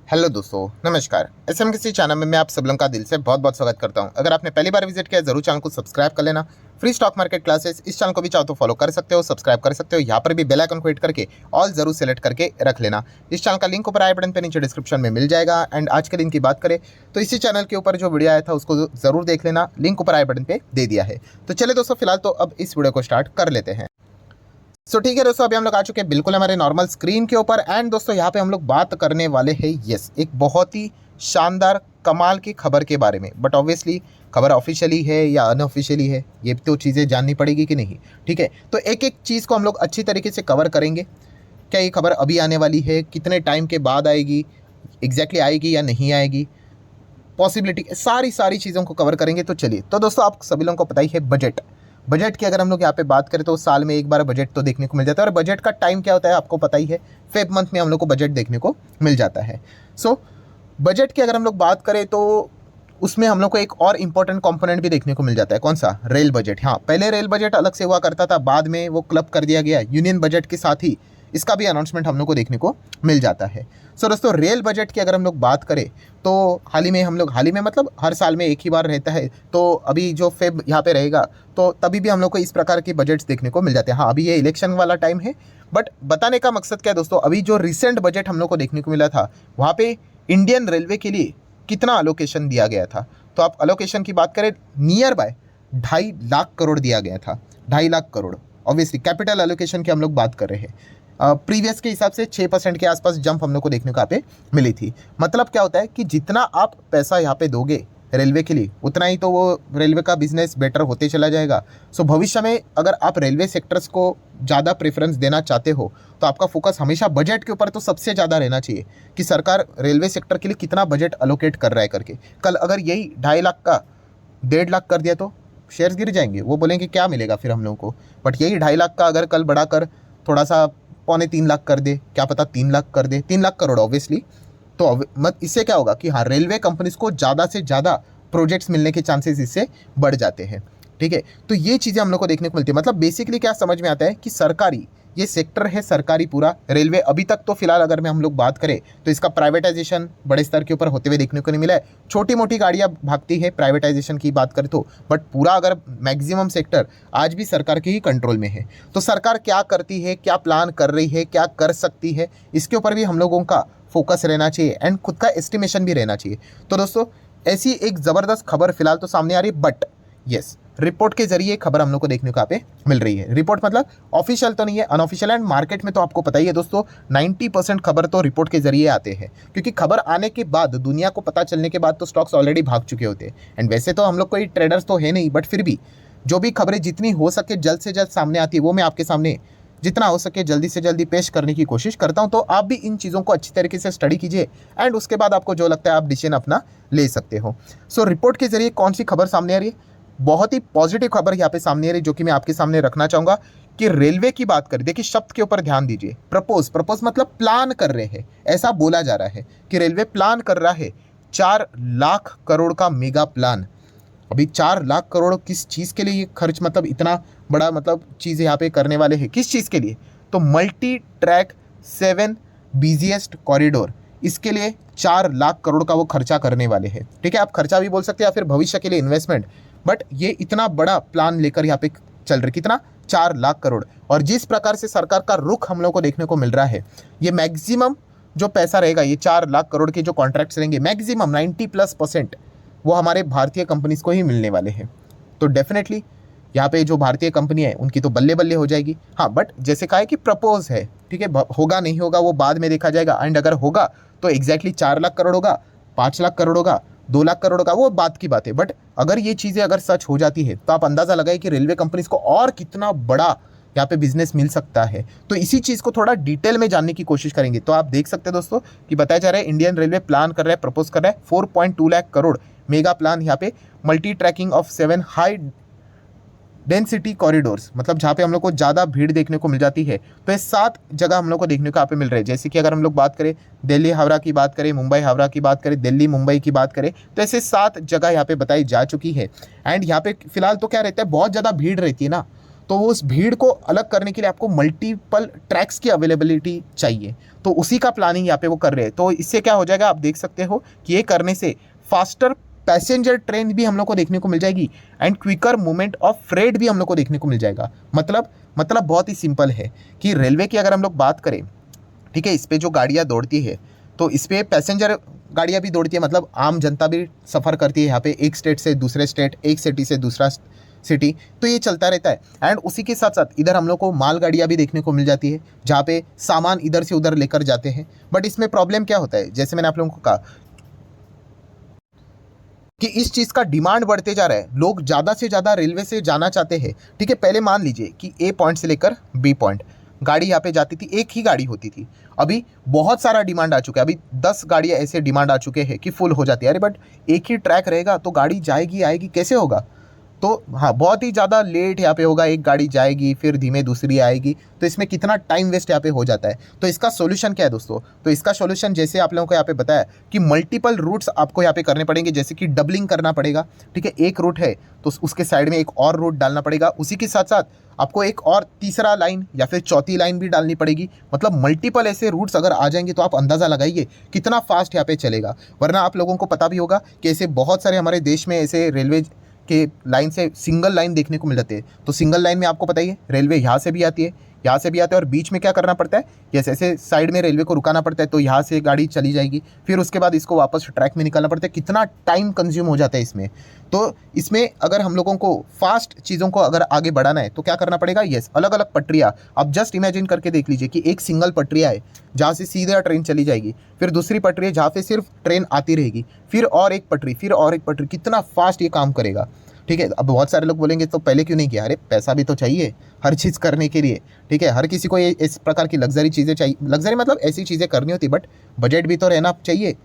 Hello दोस्तों, नमस्कार। SMKC channel में मैं आप सब लोगों का दिल से बहुत बहुत स्वागत करता हूं। अगर आपने पहली बार विजिट किया जरूर चैनल को सब्सक्राइब कर लेना। फ्री स्टॉक मार्केट क्लासेस इस चैनल को भी चाहो तो फॉलो कर सकते हो, सब्सक्राइब कर सकते हो। यहाँ पर भी बेल आइकन को हिट करके ऑल जरूर सेलेक्ट करके रख लेना। इस चैनल का लिंक ऊपर आई बटन पे नीचे डिस्क्रिप्शन में मिल जाएगा। एंड आज के दिन की बात करें तो इसी चैनल के ऊपर जो वीडियो आया था उसको जरूर देख लेना, लिंक ऊपर आई बटन पे दे दिया है। तो चले दोस्तों, फिलहाल तो अब इस वीडियो को स्टार्ट कर लेते हैं। सो ठीक है दोस्तों, अभी हम लोग आ चुके हैं बिल्कुल हमारे नॉर्मल स्क्रीन के ऊपर। एंड दोस्तों यहाँ पे हम लोग बात करने वाले हैं एक बहुत ही शानदार कमाल की खबर के बारे में। बट ऑब्वियसली खबर ऑफिशियली है या अनऑफिशियली है ये तो चीज़ें जाननी पड़ेगी कि नहीं। ठीक है, तो एक एक चीज़ को हम लोग अच्छी तरीके से कवर करेंगे। क्या ये खबर अभी आने वाली है, कितने टाइम के बाद आएगी, एग्जैक्टली आएगी या नहीं आएगी, पॉसिबिलिटी, सारी चीज़ों को कवर करेंगे। तो चलिए, तो दोस्तों आप सभी लोगों को पता ही है बजट की अगर हम लोग यहाँ पे बात करें तो साल में एक बार बजट तो देखने को मिल जाता है। और बजट का टाइम क्या होता है आपको पता ही है, फेब मंथ में हम लोग को बजट देखने को मिल जाता है। सो बजट की अगर हम लोग बात करें तो उसमें हम लोग को एक और इम्पोर्टेंट कंपोनेंट भी देखने को मिल जाता है। कौन सा? Rail budget. हाँ, पहले रेल बजट अलग से हुआ करता था, बाद में वो क्लब कर दिया गया यूनियन बजट के साथ ही इसका भी अनाउंसमेंट हम लोग को देखने को मिल जाता है। सो दोस्तों, रेल बजट की अगर हम लोग बात करें तो हाल ही में मतलब हर साल में एक ही बार रहता है। तो अभी जो फेब यहाँ पे रहेगा तो तभी भी हम लोग को इस प्रकार के बजट्स देखने को मिल जाते हैं। हाँ, अभी ये इलेक्शन वाला टाइम है, बट बताने का मकसद क्या है दोस्तों, अभी जो रिसेंट बजट हम लोग को देखने को मिला था वहाँ पे इंडियन रेलवे के लिए कितना अलोकेशन दिया गया था। तो आप अलोकेशन की बात करें, नियर बाय 2.5 लाख करोड़ दिया गया था। 2.5 lakh crore. Obviously capital allocation की हम लोग बात कर रहे हैं। प्रीवियस के हिसाब से 6% के आसपास जंप हम लोग को देखने को यहाँ पे मिली थी। मतलब क्या होता है कि जितना आप पैसा यहाँ पे दोगे रेलवे के लिए उतना ही तो वो रेलवे का बिजनेस बेटर होते चला जाएगा। सो भविष्य में अगर आप रेलवे सेक्टर्स को ज़्यादा प्रेफरेंस देना चाहते हो तो आपका फोकस हमेशा बजट के ऊपर तो सबसे ज़्यादा रहना चाहिए कि सरकार रेलवे सेक्टर के लिए कितना बजट अलोकेट कर रहा है करके। कल अगर यही 2.5 लाख का 1.5 लाख कर दिया तो शेयर्स गिर जाएंगे, वो बोलेंगे क्या मिलेगा फिर हम लोगों को। बट यही 2.5 लाख का अगर कल बढ़ाकर थोड़ा सा 2.25 लाख कर दे, क्या पता 3 लाख कर दे, 3 लाख करोड़ ऑब्वियसली, तो मत इससे क्या होगा कि हाँ, रेलवे कंपनीज को ज़्यादा से ज़्यादा प्रोजेक्ट्स मिलने के चांसेस इससे बढ़ जाते हैं। ठीक है, तो ये चीज़ें हम लोग को देखने को मिलती है। मतलब बेसिकली क्या समझ में आता है कि सरकारी ये सेक्टर है, सरकारी पूरा रेलवे अभी तक तो फिलहाल अगर मैं हम लोग बात करें तो इसका प्राइवेटाइजेशन बड़े स्तर के ऊपर होते हुए देखने को नहीं मिला है। छोटी मोटी गाड़ियाँ भागती है प्राइवेटाइजेशन की बात करें तो, बट पूरा अगर मैक्सिमम सेक्टर आज भी सरकार के ही कंट्रोल में है। तो सरकार क्या करती है, क्या प्लान कर रही है, क्या कर सकती है, इसके ऊपर भी हम लोगों का फोकस रहना चाहिए एंड खुद का एस्टिमेशन भी रहना चाहिए। तो दोस्तों ऐसी एक ज़बरदस्त खबर फिलहाल तो सामने आ रही है, बट यस, रिपोर्ट के जरिए खबर हम लोग को देखने को यहाँ पे मिल रही है। रिपोर्ट मतलब ऑफिशियल तो नहीं है, अनऑफिशियल। एंड मार्केट में तो आपको पता ही है दोस्तों 90% खबर तो रिपोर्ट के जरिए आते हैं, क्योंकि खबर आने के बाद, दुनिया को पता चलने के बाद तो स्टॉक्स ऑलरेडी भाग चुके होते हैं। एंड वैसे तो हम लोग कोई ट्रेडर्स तो है नहीं, बट फिर भी जो भी खबरें जितनी हो सके जल्द से जल्द सामने आती है वो मैं आपके सामने जितना हो सके जल्दी से जल्दी पेश करने की कोशिश करता हूं। तो आप भी इन चीज़ों को अच्छी तरीके से स्टडी कीजिए एंड उसके बाद आपको जो लगता है आप डिसीजन अपना ले सकते हो। सो रिपोर्ट के जरिए कौन सी खबर सामने आ रही है? बहुत ही पॉजिटिव खबर यहाँ पे सामने आ रही है, जो कि मैं आपके सामने रखना चाहूँगा कि रेलवे की बात करें। देखिए शब्द के ऊपर ध्यान दीजिए, प्रपोज मतलब प्लान कर रहे हैं, ऐसा बोला जा रहा है कि रेलवे प्लान कर रहा है 4 लाख करोड़ का मेगा प्लान। अभी 4 लाख करोड़ किस चीज़ के लिए ये खर्च, मतलब इतना बड़ा मतलब चीज़ यहाँ पे करने वाले हैं, किस चीज़ के लिए? तो मल्टी ट्रैक 7 बिजिएस्ट कॉरिडोर, इसके लिए 4 लाख करोड़ का वो खर्चा करने वाले हैं। ठीक है, आप खर्चा भी बोल सकते हैं या फिर भविष्य के लिए इन्वेस्टमेंट, बट ये इतना बड़ा प्लान लेकर यहाँ पे चल रही, कितना? 4 लाख करोड़। और जिस प्रकार से सरकार का रुख हम लोग को देखने को मिल रहा है, ये मैक्सिमम जो पैसा रहेगा, ये 4 लाख करोड़ के जो कॉन्ट्रैक्ट्स रहेंगे, मैक्सिमम 90+% वो हमारे भारतीय कंपनीज को ही मिलने वाले हैं। तो डेफिनेटली यहाँ पे जो भारतीय कंपनी है उनकी तो बल्ले बल्ले हो जाएगी। हाँ, बट जैसे कहा है कि प्रपोज है, ठीक है, होगा नहीं होगा वो बाद में देखा जाएगा। एंड अगर होगा तो एग्जैक्टली 4 लाख करोड़ होगा, 5 लाख करोड़ होगा, 2 लाख करोड़ होगा, वो बात की बात है। बट अगर ये चीज़ें अगर सच हो जाती है तो आप अंदाज़ा लगाए कि रेलवे कंपनीज को और कितना बड़ा यहाँ पे बिजनेस मिल सकता है। तो इसी चीज़ को थोड़ा डिटेल में जानने की कोशिश करेंगे। तो आप देख सकते हैं दोस्तों कि बताया जा रहा है इंडियन रेलवे प्लान कर रहा है, प्रपोज कर रहा है 4.2 लाख करोड़ मेगा प्लान, यहाँ पे multi tracking of 7 high density corridors, मतलब जहाँ पे हम लोग को ज़्यादा भीड़ देखने को मिल जाती है। तो ये 7 जगह हम लोग को देखने को यहाँ पे मिल रहे हैं। जैसे कि अगर हम लोग बात करें दिल्ली हावड़ा की बात करें, मुंबई हावड़ा की बात करें, दिल्ली मुंबई की बात करें, तो ऐसे 7 जगह यहाँ पे बताई जा चुकी है। एंड यहाँ पे फिलहाल तो क्या रहता है, बहुत ज़्यादा भीड़ रहती है ना, तो उस भीड़ को अलग करने के लिए आपको मल्टीपल ट्रैक्स की अवेलेबिलिटी चाहिए, तो उसी का प्लानिंग यहाँ पे वो कर रहे हैं। तो इससे क्या हो जाएगा, आप देख सकते हो कि ये करने से फास्टर पैसेंजर ट्रेन भी हम लोग को देखने को मिल जाएगी and quicker movement of freight भी हम लोग को देखने को मिल जाएगा। मतलब बहुत ही सिंपल है कि रेलवे की अगर हम लोग बात करें, ठीक है, इस पर जो गाड़ियाँ दौड़ती है तो इस पर पैसेंजर गाड़ियाँ भी दौड़ती है, मतलब आम जनता भी सफ़र करती है यहाँ पे, एक स्टेट से दूसरे स्टेट, एक सिटी से दूसरा सिटी, तो ये चलता रहता है। एंड उसी के साथ साथ इधर हम लोग को मालगाड़ियाँ भी देखने को मिल जाती है जहाँ पे सामान इधर से उधर लेकर जाते हैं। बट इसमें प्रॉब्लम क्या होता है, जैसे मैंने आप लोगों को कहा कि इस चीज़ का डिमांड बढ़ते जा रहा है, लोग ज़्यादा से ज़्यादा रेलवे से जाना चाहते हैं। ठीक है, पहले मान लीजिए कि ए पॉइंट से लेकर बी पॉइंट गाड़ी यहाँ पे जाती थी, एक ही गाड़ी होती थी। अभी बहुत सारा डिमांड आ चुका है, अभी 10 गाड़ियाँ ऐसे डिमांड आ चुके हैं कि फुल हो जाती है। अरे बट एक ही ट्रैक रहेगा तो गाड़ी जाएगी आएगी कैसे होगा, तो हाँ बहुत ही ज़्यादा लेट यहाँ पे होगा, एक गाड़ी जाएगी फिर धीमे दूसरी आएगी, तो इसमें कितना टाइम वेस्ट यहाँ पे हो जाता है। तो इसका सोल्यूशन क्या है दोस्तों, तो इसका सोल्यूशन जैसे आप लोगों को यहाँ पे बताया कि मल्टीपल रूट्स आपको यहाँ पे करने पड़ेंगे, जैसे कि डबलिंग करना पड़ेगा। ठीक है, एक रूट है तो उसके साइड में एक और रूट डालना पड़ेगा, उसी के साथ साथ आपको एक और तीसरा लाइन या फिर चौथी लाइन भी डालनी पड़ेगी। मतलब मल्टीपल ऐसे रूट्स अगर आ जाएंगे तो आप अंदाज़ा लगाइए कितना फास्ट यहाँ पे चलेगा। वरना आप लोगों को पता भी होगा कि ऐसे बहुत सारे हमारे देश में ऐसे रेलवे के लाइन से सिंगल लाइन देखने को मिल जाते हैं। तो सिंगल लाइन में आपको पता ही है रेलवे यहाँ से भी आती है, यहाँ से भी आते हैं, और बीच में क्या करना पड़ता है, जैसे ऐसे साइड में रेलवे को रुकाना पड़ता है, तो यहाँ से गाड़ी चली जाएगी, फिर उसके बाद इसको वापस ट्रैक में निकालना पड़ता है। कितना टाइम कंज्यूम हो जाता है इसमें। तो इसमें अगर हम लोगों को फास्ट चीज़ों को अगर आगे बढ़ाना है तो क्या करना पड़ेगा, यस अलग अलग पटरियाँ। आप जस्ट इमेजिन करके देख लीजिए कि एक सिंगल पटरिया है जहाँ से सीधा ट्रेन चली जाएगी, फिर दूसरी पटरी है जहाँ पे सिर्फ ट्रेन आती रहेगी, फिर और एक पटरी, फिर और एक पटरी, कितना फास्ट ये काम करेगा। ठीक है, अब बहुत सारे लोग बोलेंगे तो पहले क्यों नहीं किया, अरे पैसा भी तो चाहिए हर चीज़ करने के लिए। ठीक है, हर किसी को ये इस प्रकार की लग्जरी चीज़ें चाहिए, लग्जरी मतलब ऐसी चीज़ें करनी होती, बट बजट भी तो रहना चाहिए।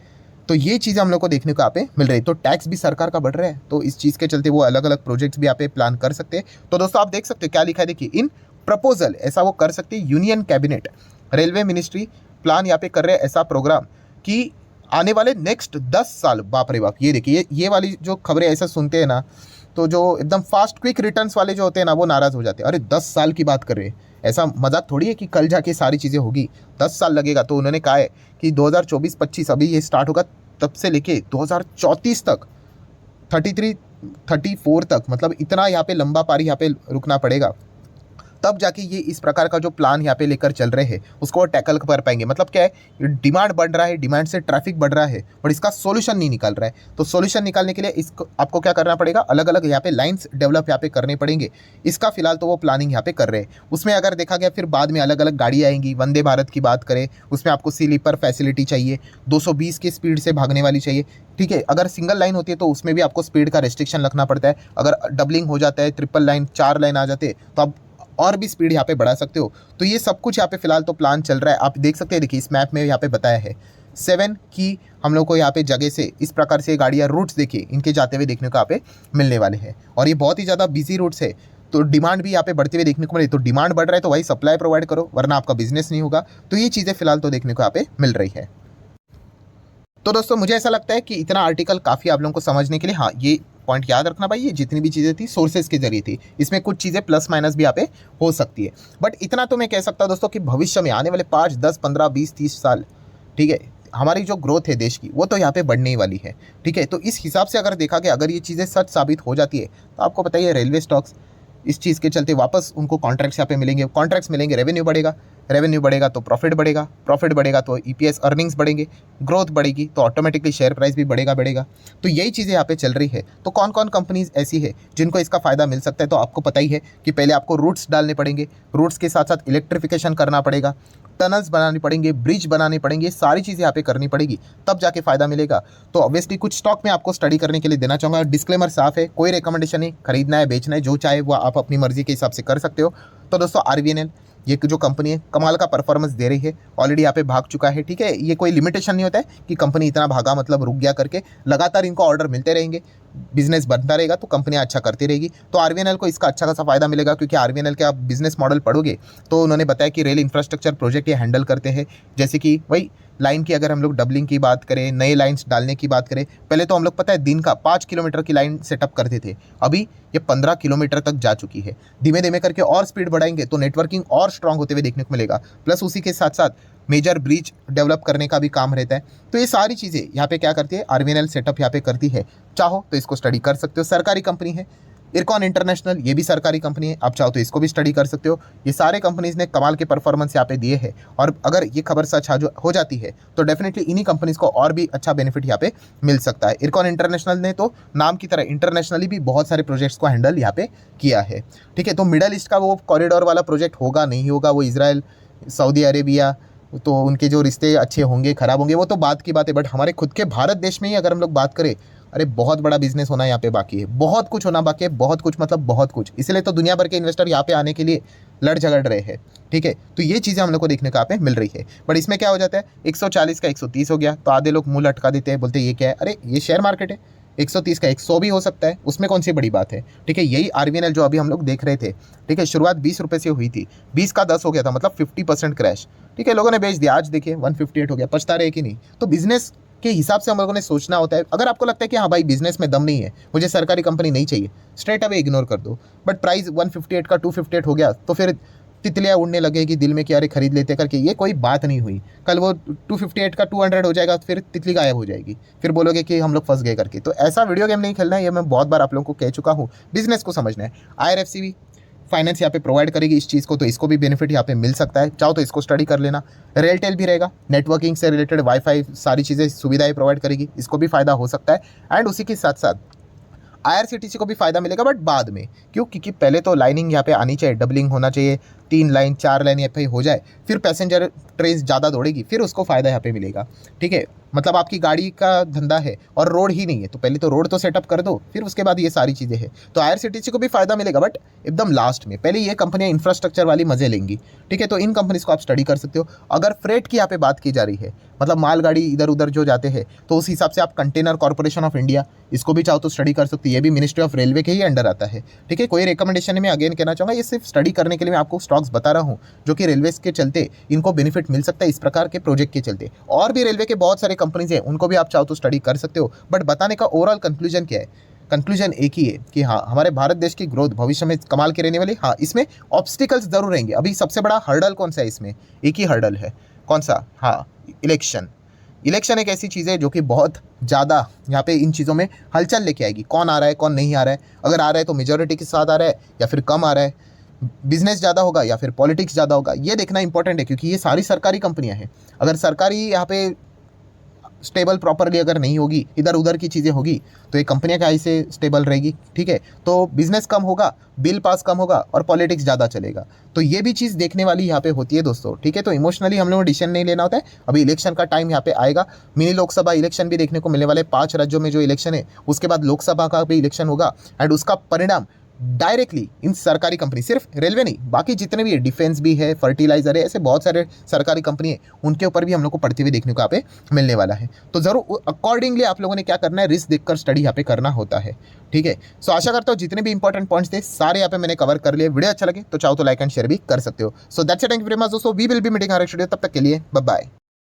तो ये चीज़ हम लोग को देखने को यहाँ पे मिल रही है। तो टैक्स भी सरकार का बढ़ रहा है, तो इस चीज़ के चलते वो अलग अलग प्रोजेक्ट्स भी यहाँ पे प्लान कर सकते हैं। तो दोस्तों आप देख सकते हो क्या लिखा है, देखिए इन प्रपोजल, ऐसा वो कर सकते हैं। Union cabinet railway ministry plan यहाँ पे कर रहे हैं ऐसा प्रोग्राम कि आने वाले नेक्स्ट 10 साल, बाप रे बाप, ये देखिए ये वाली जो खबरें ऐसा सुनते हैं ना, तो जो एकदम फास्ट क्विक रिटर्न्स वाले जो होते हैं ना वो नाराज़ हो जाते हैं। अरे 10 साल की बात कर रहे हैं, ऐसा मजाक थोड़ी है कि कल जाके सारी चीज़ें होगी, 10 साल लगेगा। तो उन्होंने कहा है कि 2024-25 अभी ये स्टार्ट होगा, तब से लेके 2034 तक, 34 तक, मतलब इतना यहाँ पे लंबा पारी यहाँ पे रुकना पड़ेगा, तब जाके ये इस प्रकार का जो प्लान यहाँ पे लेकर चल रहे हैं उसको टैकल कर पाएंगे। मतलब क्या है, डिमांड बढ़ रहा है, डिमांड से ट्रैफिक बढ़ रहा है, और इसका सॉल्यूशन नहीं निकल रहा है। तो सॉल्यूशन निकालने के लिए इसको आपको क्या करना पड़ेगा, अलग अलग यहाँ पे लाइंस डेवलप यहाँ पे करने पड़ेंगे। इसका फिलहाल तो वो प्लानिंग यहाँ पे कर रहे हैं। उसमें अगर देखा गया फिर बाद में अलग अलग गाड़ी आएंगी। वंदे भारत की बात करें, उसमें आपको स्लीपर फैसिलिटी चाहिए, 220 की स्पीड से भागने वाली चाहिए। ठीक है, अगर सिंगल लाइन होती है तो उसमें भी आपको स्पीड का रेस्ट्रिक्शन रखना पड़ता है। अगर डबलिंग हो जाता है, ट्रिपल लाइन, 4 लाइन आ जाते हैं, तो आप और भी स्पीड यहाँ पे बढ़ा सकते हो। तो ये सब कुछ यहाँ पे फिलहाल तो प्लान चल रहा है। आप देख सकते हैं, देखिए इस मैप में यहाँ पे बताया है 7 की हम लोग को यहाँ पे जगह से इस प्रकार से गाड़ियाँ रूट्स देखिए इनके जाते हुए देखने को यहाँ पे मिलने वाले हैं, और ये बहुत ही ज़्यादा बिजी रूट्स है। तो डिमांड भी यहाँ पे बढ़ते हुए देखने को मिले। तो डिमांड बढ़ रहा है तो वही सप्लाई प्रोवाइड करो, वरना आपका बिजनेस नहीं होगा। तो ये चीज़ें फिलहाल तो देखने को यहाँ पे मिल रही है। तो दोस्तों मुझे ऐसा लगता है कि इतना आर्टिकल काफ़ी आप लोगों को समझने के लिए। हाँ, ये पॉइंट याद रखना भाई, ये जितनी भी चीज़ें थी सोर्सेज के जरिए थी, इसमें कुछ चीज़ें प्लस माइनस भी यहाँ पे हो सकती है। बट इतना तो मैं कह सकता हूँ दोस्तों कि भविष्य में आने वाले 5, 10, 15, 20, 30 साल, ठीक है, हमारी जो ग्रोथ है देश की वो तो यहाँ पे बढ़ने ही वाली है। ठीक है, तो इस हिसाब से अगर देखा गया, अगर ये चीज़ें सच साबित हो जाती है तो आपको बताइए रेलवे स्टॉक्स इस चीज़ के चलते वापस उनको कॉन्ट्रैक्ट्स यहाँ पे मिलेंगे, कॉन्ट्रैक्ट्स मिलेंगे, रेवेन्यू बढ़ेगा, रेवेन्यू बढ़ेगा तो प्रॉफिट बढ़ेगा, प्रॉफिट बढ़ेगा तो ईपीएस अर्निंग्स बढ़ेंगे, ग्रोथ बढ़ेगी तो ऑटोमेटिकली शेयर प्राइस भी बढ़ेगा। तो यही चीज़ें यहाँ पे चल रही है। तो कौन कौन कंपनीज ऐसी है जिनको इसका फ़ायदा मिल सकता है, तो आपको पता ही है कि पहले आपको रूट्स डालने पड़ेंगे, रूट्स के साथ साथ इलेक्ट्रिफिकेशन करना पड़ेगा, टनल्स बनानी पड़ेंगे, ब्रिज बनाने पड़ेंगे, सारी चीज़ें यहाँ पे करनी पड़ेगी, तब जाके फ़ायदा मिलेगा। तो ऑब्वियसली कुछ स्टॉक में आपको स्टडी करने के लिए देना चाहूँगा। डिस्क्लेमर साफ है, कोई रिकमेंडेशन नहीं, खरीदना है बेचना है जो चाहे वो आप अपनी मर्जी के हिसाब से कर सकते हो। तो दोस्तों आरवीएनएल ये जो कंपनी है कमाल का परफॉर्मेंस दे रही है, ऑलरेडी यहाँ पे भाग चुका है। ठीक है, ये कोई लिमिटेशन नहीं होता है कि कंपनी इतना भागा मतलब रुक गया करके, लगातार इनको ऑर्डर मिलते रहेंगे। बिजनेस बनता रहेगा तो कंपनियां अच्छा करती रहेगी। तो आरवीएनएल को इसका अच्छा खासा फायदा मिलेगा, क्योंकि आरवीएनएल के आप बिजनेस मॉडल पढ़ोगे तो उन्होंने बताया कि रेल इंफ्रास्ट्रक्चर प्रोजेक्ट ये हैंडल करते हैं। जैसे कि वही लाइन की अगर हम लोग डबलिंग की बात करें, नए लाइन्स डालने की बात करें, पहले तो हम लोग पता है दिन का 5 किलोमीटर की लाइन सेटअप करते थे, अभी ये 15 किलोमीटर तक जा चुकी है। धीमे धीमे करके और स्पीड बढ़ाएंगे तो नेटवर्किंग और स्ट्रांग होते हुए देखने को मिलेगा। प्लस उसी के साथ साथ मेजर ब्रिज डेवलप करने का भी काम रहता है। तो ये सारी चीज़ें यहाँ पे क्या करती है, आरवीएनएल सेटअप यहाँ पे करती है। चाहो तो इसको स्टडी कर सकते हो, सरकारी कंपनी है। इरकॉन इंटरनेशनल ये भी सरकारी कंपनी है, आप चाहो तो इसको भी स्टडी कर सकते हो। ये सारे कंपनीज ने कमाल के परफॉर्मेंस यहाँ पे दिए हैं, और अगर ये खबर सच हो जाती है तो डेफिनेटली इन्हीं कंपनीज को और भी अच्छा बेनिफिट यहाँ पे मिल सकता है। इरकॉन इंटरनेशनल ने तो नाम की तरह इंटरनेशनली भी बहुत सारे प्रोजेक्ट्स को हैंडल यहाँ पे किया है। ठीक है, तो मिडल ईस्ट का वो कॉरिडोर वाला प्रोजेक्ट होगा नहीं होगा, वो इजराइल, सऊदी अरेबिया, तो उनके जो रिश्ते अच्छे होंगे खराब होंगे वो तो बात की बात है। बट हमारे खुद के भारत देश में ही अगर हम लोग बात करें, अरे बहुत बड़ा बिजनेस होना यहाँ पे बाकी है, बहुत कुछ होना बाकी है, बहुत कुछ मतलब बहुत कुछ। इसलिए तो दुनिया भर के इन्वेस्टर यहाँ पे आने के लिए लड़ झगड़ रहे हैं। ठीक है, तो ये चीज़ें हम लोग को देखने को यहाँ पे मिल रही है। बट इसमें क्या हो जाता है, 140 का 130 हो गया तो आधे लोग मुंह लटका देते हैं, बोलते हैं ये क्या है, अरे ये शेयर मार्केट है, 130 का 100 भी हो सकता है, उसमें कौन सी बड़ी बात है। ठीक है, यही आरवीएनएल जो अभी हम लोग देख रहे थे, ठीक है, शुरुआत 20 रुपये से हुई थी, 20 का 10 हो गया था, मतलब 50% क्रैश। ठीक है, लोगों ने बेच दिया, आज देखिए 158 हो गया, पछता रहे कि नहीं। तो बिजनेस के हिसाब से हम लोगों ने सोचना होता है। अगर आपको लगता है कि हाँ भाई बिजनेस में दम नहीं है, मुझे सरकारी कंपनी नहीं चाहिए, स्ट्रेट अवे इग्नोर कर दो। बट प्राइस 158 का 258 हो गया तो फिर तितलियाँ उड़ने लगेगी दिल में कि अरे खरीद लेते करके, ये कोई बात नहीं हुई। कल वो 258 का 200 हो जाएगा, फिर तितली गायब हो जाएगी, फिर बोलोगे कि हम लोग फंस गए करके। तो ऐसा वीडियो गेम नहीं खेलना है, ये मैं बहुत बार आप लोगों को कह चुका हूँ। बिजनेस को समझना है। आईआरएफसी भी फाइनेंस यहाँ पे प्रोवाइड करेगी इस चीज़ को, तो इसको भी बेनिफिट यहाँ पे मिल सकता है, चाहो तो इसको स्टडी कर लेना। रेलटेल भी रहेगा, नेटवर्किंग से रिलेटेड वाईफाई सारी चीज़ें सुविधाएं प्रोवाइड करेगी, इसको भी फायदा हो सकता है। एंड उसी के साथ साथ आईआरसीटीसी को भी फायदा मिलेगा, बट बाद में। क्यों? क्योंकि पहले तो लाइनिंग यहाँ पे आनी चाहिए, डबलिंग होना चाहिए, 3 लाइन 4 लाइन यहाँ पे हो जाए, फिर पैसेंजर ट्रेन ज़्यादा दौड़ेगी, फिर उसको फ़ायदा यहाँ पे मिलेगा। ठीक है, मतलब आपकी गाड़ी का धंधा है और रोड ही नहीं है, तो पहले तो रोड तो सेटअप कर दो, फिर उसके बाद ये सारी चीज़ें हैं। तो आईआरसीटीसी को भी फायदा मिलेगा, बट एकदम लास्ट में। पहले ये कंपनियां इंफ्रास्ट्रक्चर वाली मजे लेंगी। ठीक है, तो इन कंपनीज को आप स्टडी कर सकते हो। अगर फ्रेट की यहाँ पे बात की जा रही है, मतलब मालगाड़ी इधर उधर जो जाते हैं, तो उस हिसाब से आप कंटेनर कॉर्पोरेशन ऑफ इंडिया, इसको भी चाहो तो स्टडी कर सकते हो। ये भी मिनिस्ट्री ऑफ रेलवे के ही अंडर आता है। ठीक है, कोई रिकमेंडेशन में अगेन कहना चाहूँगा, ये सिर्फ स्टडी करने के लिए मैं आपको स्टॉक्स बता रहा हूँ जो कि रेलवे के चलते इनको बेनिफिट मिल सकता है, इस प्रकार के प्रोजेक्ट के चलते। और भी रेलवे के बहुत सारे कंपनीज हैं, उनको भी आप चाहो तो स्टडी कर सकते हो। बट बताने का ओवरऑल कंक्लूजन क्या है? कंक्लूजन एक ही है कि हाँ, हमारे भारत देश की ग्रोथ भविष्य में कमाल की रहने वाली। हाँ, इसमें ऑब्स्टिकल्स जरूर रहेंगे। अभी सबसे बड़ा हर्डल कौन सा है इसमें? एक ही हर्डल है, कौन सा? हाँ, इलेक्शन। इलेक्शन एक ऐसी चीज़ है जो कि बहुत ज़्यादा यहाँ पे इन चीज़ों में हलचल लेके आएगी। कौन आ रहा है, कौन नहीं आ रहा है। अगर आ रहा है तो मेजॉरिटी के साथ आ रहा है या फिर कम आ रहा है, बिजनेस ज़्यादा होगा या फिर पॉलिटिक्स ज़्यादा होगा, ये देखना इंपॉर्टेंट है। क्योंकि ये सारी सरकारी कंपनियां हैं। अगर सरकारी यहाँ पे स्टेबल प्रॉपरली अगर नहीं होगी, इधर उधर की चीज़ें होगी, तो ये कंपनियां क्या से स्टेबल रहेगी। ठीक है, तो बिजनेस कम होगा, बिल पास कम होगा और पॉलिटिक्स ज़्यादा चलेगा। तो ये भी चीज़ देखने वाली यहाँ पे होती है दोस्तों। ठीक है, तो इमोशनली हम लोगों को डिसीजन नहीं लेना होता है। अभी इलेक्शन का टाइम यहाँ पे आएगा, मिनी लोकसभा इलेक्शन भी देखने को मिलने वाले 5 राज्यों में जो इलेक्शन है, उसके बाद लोकसभा का भी इलेक्शन होगा। एंड उसका परिणाम डायरेक्टली इन सरकारी कंपनी, सिर्फ रेलवे नहीं, बाकी जितने भी है, डिफेंस भी है, फर्टिलाइजर है, ऐसे बहुत सारे सरकारी कंपनी है, उनके ऊपर भी हम लोग को पढ़ते हुए देखने को यहाँ पे मिलने वाला है। तो जरूर अकॉर्डिंगली आप लोगों ने क्या करना है, रिस्क देखकर स्टडी यहाँ पे करना होता है। ठीक है, सो आशा करता हूँ जितने भी इंपॉर्टेंट पॉइंट्स थे सारे यहाँ पे मैंने कवर कर लिए। वीडियो अच्छा लगे तो चाहो तो लाइक एंड शेयर भी कर सकते हो। So that's it, thank you very much दोस्तों। वी विल बी मीटिंग हर एक वीडियो, तब तक के लिए बाय बाय।